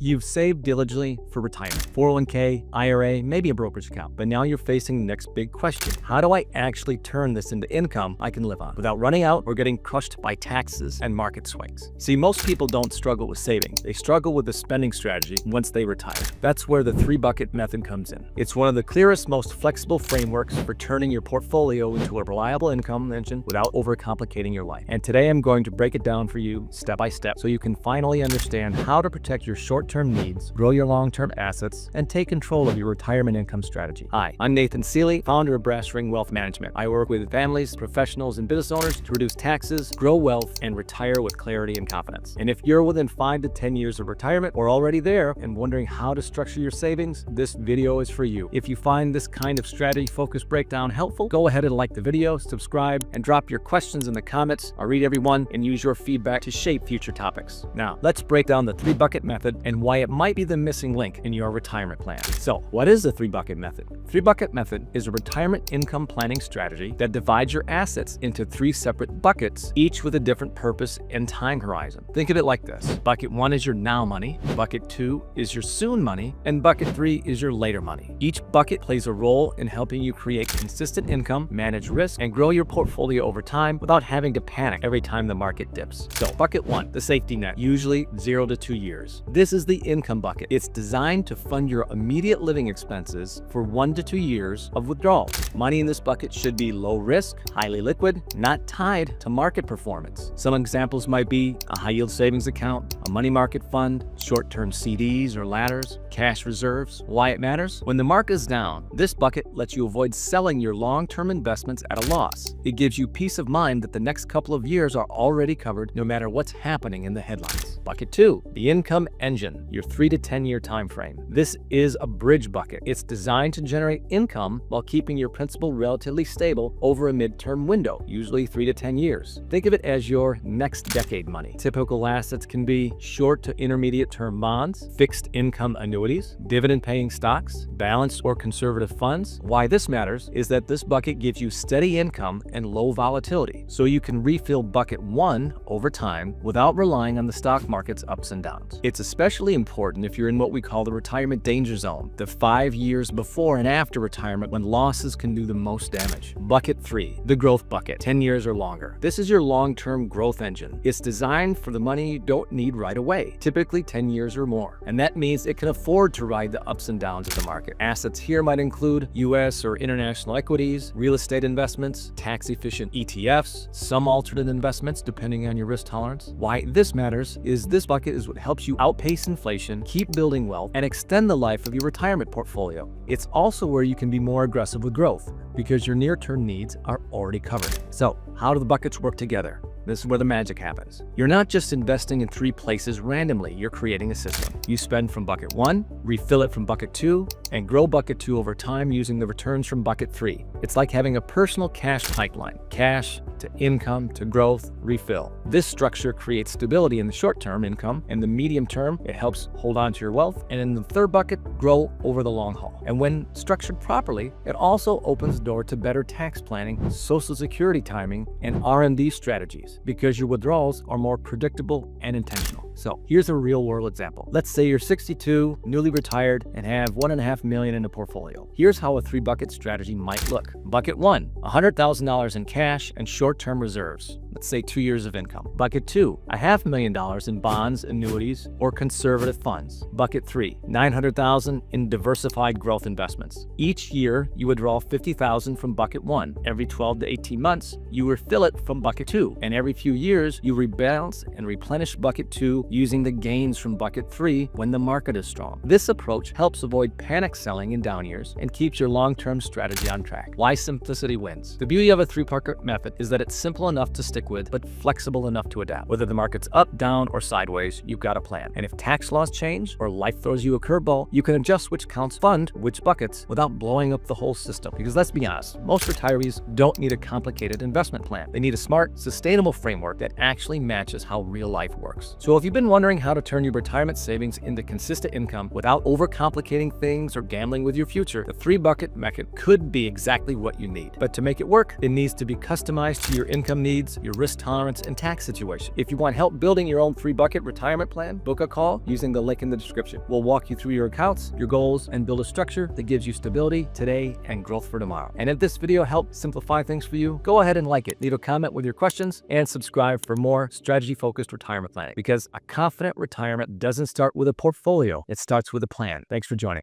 You've saved diligently for retirement, 401k, IRA, maybe a brokerage account, but now you're facing the next big question. How do I actually turn this into income I can live on without running out or getting crushed by taxes and market swings? See, most people don't struggle with saving. They struggle with the spending strategy once they retire. That's where the 3-bucket method comes in. It's one of the clearest, most flexible frameworks for turning your portfolio into a reliable income engine without overcomplicating your life. And today I'm going to break it down for you step by step so you can finally understand how to protect your short-term needs, grow your long-term assets, and take control of your retirement income strategy. Hi, I'm Nathan Sealey, founder of Brass Ring Wealth Management. I work with families, professionals, and business owners to reduce taxes, grow wealth, and retire with clarity and confidence. And if you're within 5 to 10 years of retirement or already there and wondering how to structure your savings, this video is for you. If you find this kind of strategy-focused breakdown helpful, go ahead and like the video, subscribe, and drop your questions in the comments. I'll read every one and use your feedback to shape future topics. Now, let's break down the 3-bucket method and why it might be the missing link in your retirement plan. So, what is the 3-bucket method? 3-bucket method is a retirement income planning strategy that divides your assets into 3 separate buckets, each with a different purpose and time horizon. Think of it like this. Bucket 1 is your now money, bucket 2 is your soon money, and bucket 3 is your later money. Each bucket plays a role in helping you create consistent income, manage risk, and grow your portfolio over time without having to panic every time the market dips. So, bucket 1, the safety net, usually 0 to 2 years. This is the income bucket. It's designed to fund your immediate living expenses for 1 to 2 years of withdrawals. Money in this bucket should be low risk, highly liquid, not tied to market performance. Some examples might be a high yield savings account, a money market fund, short-term CDs or ladders, cash reserves. Why it matters? When the market is down, this bucket lets you avoid selling your long-term investments at a loss. It gives you peace of mind that the next couple of years are already covered no matter what's happening in the headlines. Bucket 2, the income engine, your 3 to 10 year time frame. This is a bridge bucket. It's designed to generate income while keeping your principal relatively stable over a midterm window, usually 3 to 10 years. Think of it as your next decade money. Typical assets can be short to intermediate term bonds, fixed income annuities, dividend paying stocks, balanced or conservative funds. Why this matters is that this bucket gives you steady income and low volatility, so you can refill bucket 1 over time without relying on the stock market's ups and downs. It's especially important if you're in what we call the retirement danger zone, the 5 years before and after retirement when losses can do the most damage. Bucket 3, the growth bucket, 10 years or longer. This is your long-term growth engine. It's designed for the money you don't need right away, typically 10 years or more. And that means it can afford to ride the ups and downs of the market. Assets here might include US or international equities, real estate investments, tax-efficient ETFs, some alternate investments depending on your risk tolerance. Why this matters is this bucket is what helps you outpace inflation, keep building wealth, and extend the life of your retirement portfolio. It's also where you can be more aggressive with growth because your near-term needs are already covered. So, how do the buckets work together? This is where the magic happens. You're not just investing in 3 places randomly, you're creating a system. You spend from bucket 1, refill it from bucket 2, and grow bucket 2 over time using the returns from bucket 3. It's like having a personal cash pipeline. Cash to income to growth, refill. This structure creates stability in the short-term income. In the medium term, it helps hold on to your wealth. And in the 3rd bucket, grow over the long haul. And when structured properly, it also opens the door to better tax planning, Social Security timing, and R&D strategies, because your withdrawals are more predictable and intentional. So here's a real-world example. Let's say you're 62, newly retired, and have $1.5 million in a portfolio. Here's how a 3-bucket strategy might look. Bucket 1, $100,000 in cash and short-term reserves. Let's say 2 years of income. Bucket 2, $500,000 in bonds, annuities, or conservative funds. Bucket 3, $900,000 in diversified growth investments. Each year, you withdraw $50,000 from bucket 1. Every 12 to 18 months, you refill it from bucket 2. And every few years, you rebalance and replenish bucket 2 using the gains from bucket 3 when the market is strong. This approach helps avoid panic selling in down years and keeps your long-term strategy on track. Why simplicity wins? The beauty of a 3-bucket method is that it's simple enough to stick with, but flexible enough to adapt. Whether the market's up, down, or sideways, you've got a plan. And if tax laws change or life throws you a curveball, you can adjust which accounts fund which buckets without blowing up the whole system. Because let's be honest, most retirees don't need a complicated investment plan. They need a smart, sustainable framework that actually matches how real life works. So if you've been wondering how to turn your retirement savings into consistent income without overcomplicating things or gambling with your future, the 3-bucket method could be exactly what you need. But to make it work, it needs to be customized to your income needs, your risk tolerance, and tax situation. If you want help building your own 3-bucket retirement plan, book a call using the link in the description. We'll walk you through your accounts, your goals, and build a structure that gives you stability today and growth for tomorrow. And if this video helped simplify things for you, go ahead and like it, leave a comment with your questions, and subscribe for more strategy-focused retirement planning. Because a confident retirement doesn't start with a portfolio, it starts with a plan. Thanks for joining.